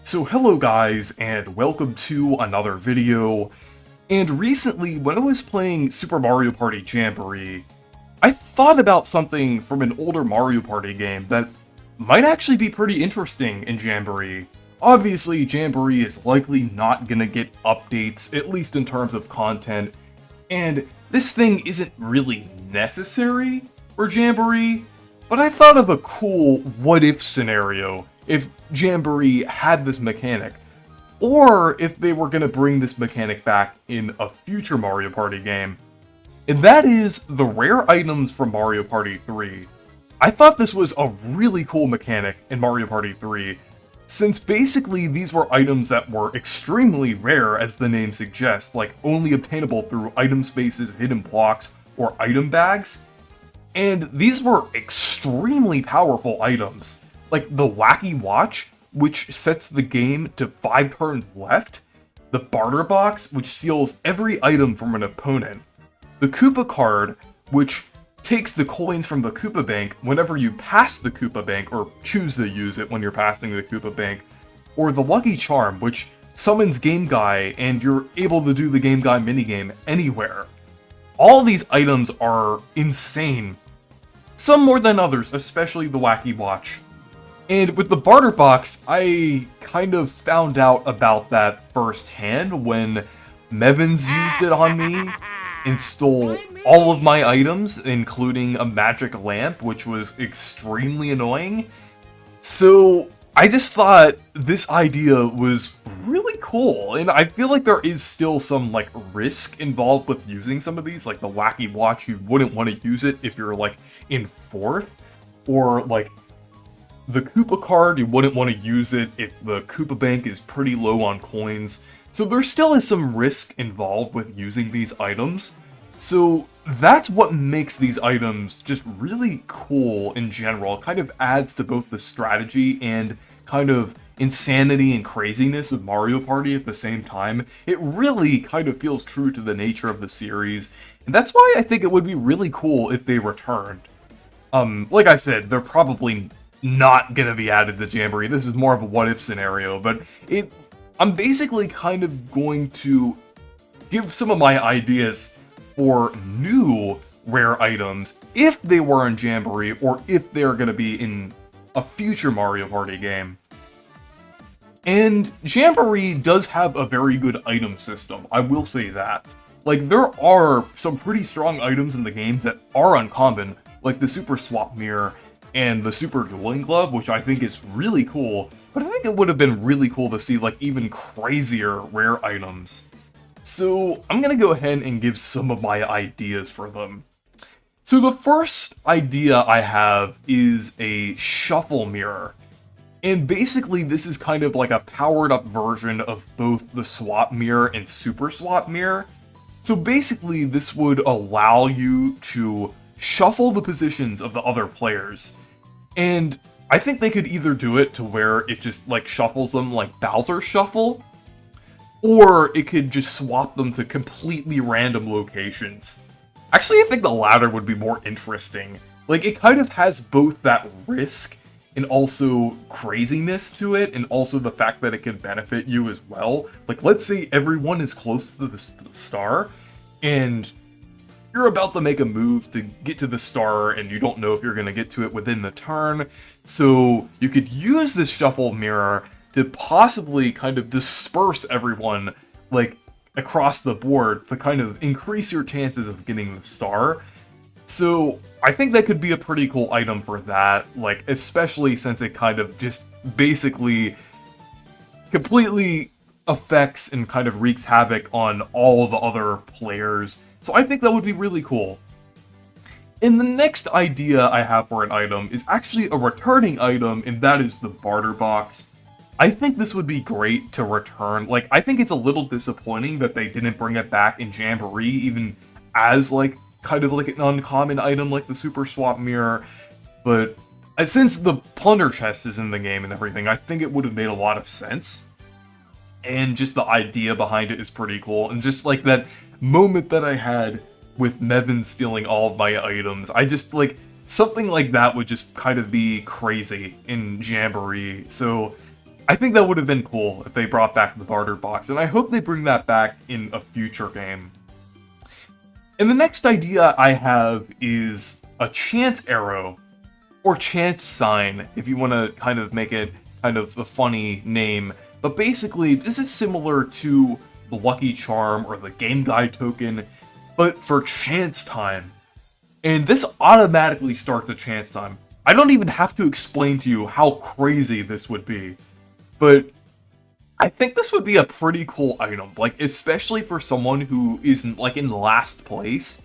So hello guys, and welcome to another video. And recently, when I was playing Super Mario Party Jamboree, I thought about something from an older Mario Party game that might actually be pretty interesting in Jamboree. Obviously, Jamboree is likely not gonna get updates, at least in terms of content, and this thing isn't really necessary for Jamboree, but I thought of a cool what-if scenario if Jamboree had this mechanic, or if they were going to bring this mechanic back in a future Mario Party game. And that is the rare items from Mario Party 3. I thought this was a really cool mechanic in Mario Party 3, since basically these were items that were extremely rare, as the name suggests, like only obtainable through item spaces, hidden blocks, or item bags. And these were extremely powerful items, like the Wacky Watch, which sets the game to 5 turns left, the Barter Box, which seals every item from an opponent, the Koopa Card, which takes the coins from the Koopa Bank whenever you pass the Koopa Bank, or choose to use it when you're passing the Koopa Bank, or the Lucky Charm, which summons Game Guy, and you're able to do the Game Guy minigame anywhere. All these items are insane. Some more than others, especially the Wacky Watch. And with the Barter Box, I kind of found out about that firsthand when Mevins used it on me and stole all of my items, including a magic lamp, which was extremely annoying. So I just thought this idea was really cool, and I feel like there is still some like risk involved with using some of these, like the Wacky Watch. You wouldn't want to use it if you're like in 4th, or like the Koopa Card, you wouldn't want to use it if the Koopa Bank is pretty low on coins. So there still is some risk involved with using these items. So that's what makes these items just really cool in general. It kind of adds to both the strategy and kind of insanity and craziness of Mario Party at the same time. It really kind of feels true to the nature of the series, and that's why I think it would be really cool if they returned. Like I said, they're probably not gonna be added to Jamboree. This is more of a what-if scenario, but I'm basically kind of going to give some of my ideas for new rare items if they were in Jamboree, or if they're gonna be in a future Mario Party game. And Jamboree does have a very good item system, I will say that. Like, there are some pretty strong items in the game that are uncommon, like the Super Swap Mirror and the Super Dueling Glove, which I think is really cool, but I think it would have been really cool to see like even crazier rare items. So I'm gonna go ahead and give some of my ideas for them. So the first idea I have is a Shuffle Mirror. And basically this is kind of like a powered up version of both the Swap Mirror and Super Swap Mirror. So basically this would allow you to shuffle the positions of the other players. And I think they could either do it to where it just like shuffles them like Bowser's Shuffle, or it could just swap them to completely random locations. Actually, I think the latter would be more interesting. Like, it kind of has both that risk and also craziness to it, and also the fact that it can benefit you as well. Like, let's say everyone is close to the star, and you're about to make a move to get to the star, and you don't know if you're going to get to it within the turn. So you could use this Shuffle Mirror to possibly kind of disperse everyone like across the board to kind of increase your chances of getting the star. So I think that could be a pretty cool item for that, like especially since it kind of just basically completely affects and kind of wreaks havoc on all the other players. So I think that would be really cool. And the next idea I have for an item is actually a returning item, and that is the Barter Box. I think this would be great to return. Like, I think it's a little disappointing that they didn't bring it back in Jamboree, even as like kind of like an uncommon item like the Super Swap Mirror. But since the Plunder Chest is in the game and everything, I think it would have made a lot of sense. And just the idea behind it is pretty cool. And just like that moment that I had with Mevin stealing all of my items, I just like, something like that would just kind of be crazy in Jamboree. So I think that would have been cool if they brought back the barter box, and I hope they bring that back in a future game. And the next idea I have is a chance arrow, or chance sign, if you want to kind of make it kind of a funny name. But basically, this is similar to the Lucky Charm or the Game Guide token, but for chance time. And this automatically starts a chance time. I don't even have to explain to you how crazy this would be, but I think this would be a pretty cool item, like, especially for someone who isn't, like, in last place,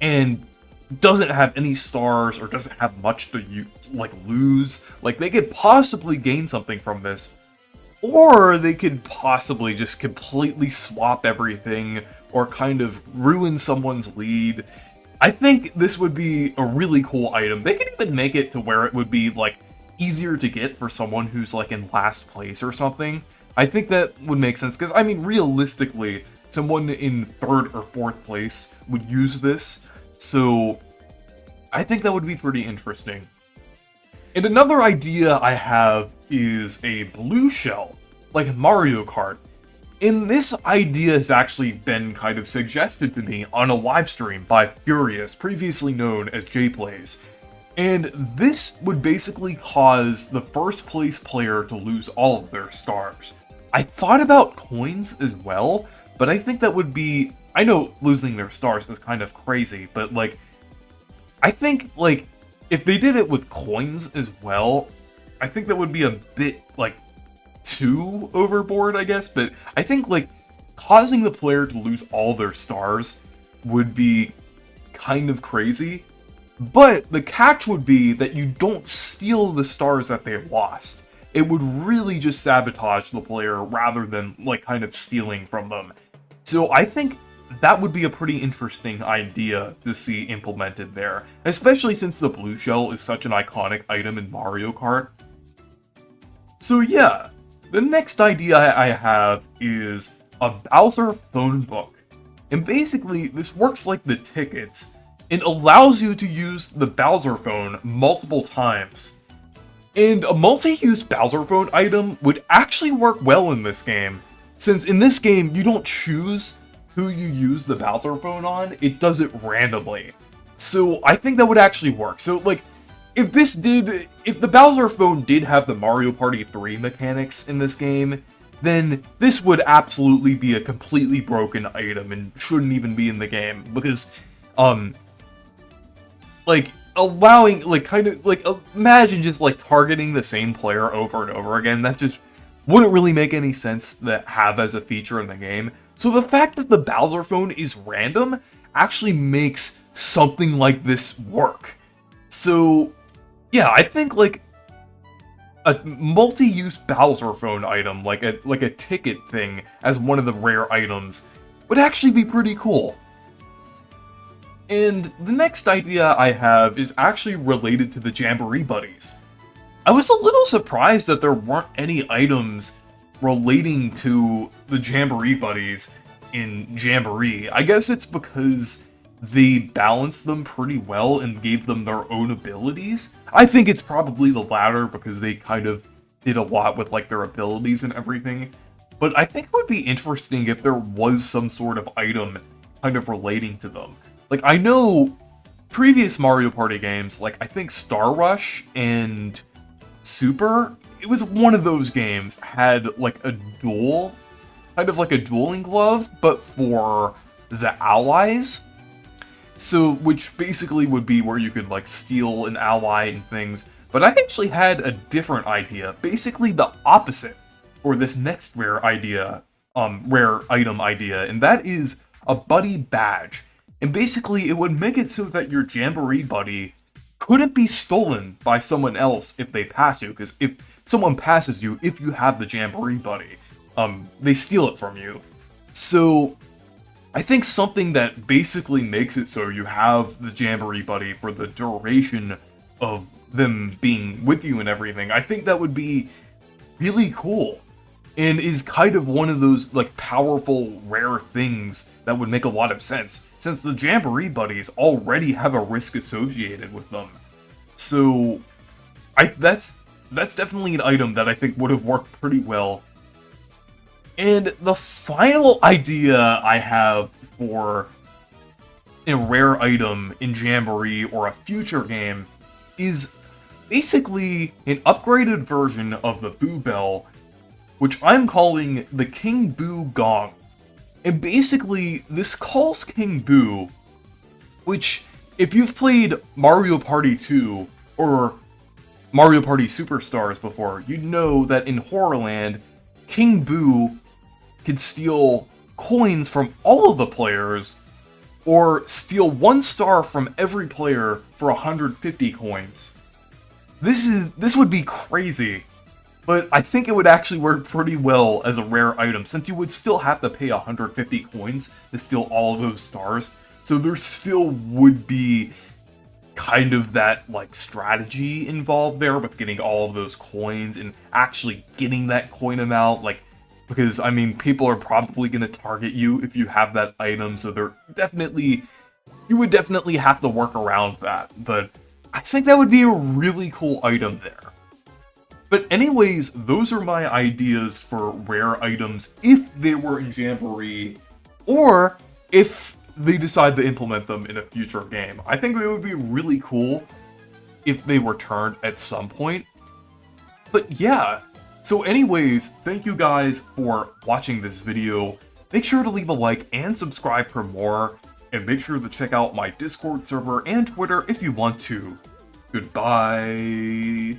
and doesn't have any stars, or doesn't have much to, lose. Like, they could possibly gain something from this, or they could possibly just completely swap everything, or kind of ruin someone's lead. I think this would be a really cool item. They could even make it to where it would be, like, easier to get for someone who's, like, in last place or something. I think that would make sense, because, I mean, realistically, someone in 3rd or 4th place would use this, so I think that would be pretty interesting. And another idea I have is a blue shell, like Mario Kart. And this idea has actually been kind of suggested to me on a live stream by Furious, previously known as JPlays. And this would basically cause the first place player to lose all of their stars. I thought about coins as well, but I think that would be... I know losing their stars is kind of crazy, but, like, I think, like, if they did it with coins as well, I think that would be a bit, like, too overboard, I guess, but I think, like, causing the player to lose all their stars would be kind of crazy, but the catch would be that you don't steal the stars that they lost. It would really just sabotage the player rather than, like, kind of stealing from them. So I think that would be a pretty interesting idea to see implemented there, especially since the blue shell is such an iconic item in Mario Kart. So yeah, the next idea I have is a Bowser phone book. And basically, this works like the tickets. It allows you to use the Bowser phone multiple times. And a multi-use Bowser phone item would actually work well in this game, since in this game you don't choose who you use the Bowser phone on, it does it randomly. So I think that would actually work. So, like, if the Bowser phone did have the Mario Party 3 mechanics in this game, then this would absolutely be a completely broken item and shouldn't even be in the game, because, like, allowing, like, kind of, like, imagine just, like, targeting the same player over and over again. That just wouldn't really make any sense to have as a feature in the game. So the fact that the Bowser phone is random actually makes something like this work. So, yeah, I think, like, a multi-use Bowser phone item, like a ticket thing, as one of the rare items, would actually be pretty cool. And the next idea I have is actually related to the Jamboree buddies. I was a little surprised that there weren't any items relating to the Jamboree buddies in Jamboree. I guess it's because they balanced them pretty well and gave them their own abilities. I think it's probably the latter, because they kind of did a lot with, like, their abilities and everything. But I think it would be interesting if there was some sort of item kind of relating to them. Like, I know previous Mario Party games, like, I think Star Rush and Super, it was one of those games, had, like, a duel, kind of like a dueling glove, but for the allies. So, which basically would be where you could, like, steal an ally and things. But I actually had a different idea, basically the opposite for this next rare item idea, and that is a buddy badge. And basically, it would make it so that your Jamboree buddy couldn't be stolen by someone else if they pass you, because if someone passes you, if you have the Jamboree buddy, they steal it from you. So I think something that basically makes it so you have the Jamboree buddy for the duration of them being with you and everything, I think that would be really cool. And is kind of one of those, like, powerful, rare things that would make a lot of sense, since the Jamboree buddies already have a risk associated with them. So, that's that's definitely an item that I think would have worked pretty well. And the final idea I have for a rare item in Jamboree or a future game is basically an upgraded version of the Boo Bell, which I'm calling the King Boo Gong. And basically, this calls King Boo, which, if you've played Mario Party 2 or Mario Party Superstars before, you'd know that in Horrorland, King Boo can steal coins from all of the players, or steal 1 star from every player for 150 coins. This would be crazy, but I think it would actually work pretty well as a rare item, since you would still have to pay 150 coins to steal all of those stars, so there still would be kind of that, like, strategy involved there with getting all of those coins and actually getting that coin amount, like, because, I mean, people are probably going to target you if you have that item, so you would definitely have to work around that, but I think that would be a really cool item there. But anyways, those are my ideas for rare items if they were in Jamboree, or if they decide to implement them in a future game. I think they would be really cool if they returned at some point. But yeah, so anyways, thank you guys for watching this video. Make sure to leave a like and subscribe for more, and make sure to check out my Discord server and Twitter if you want to. Goodbye.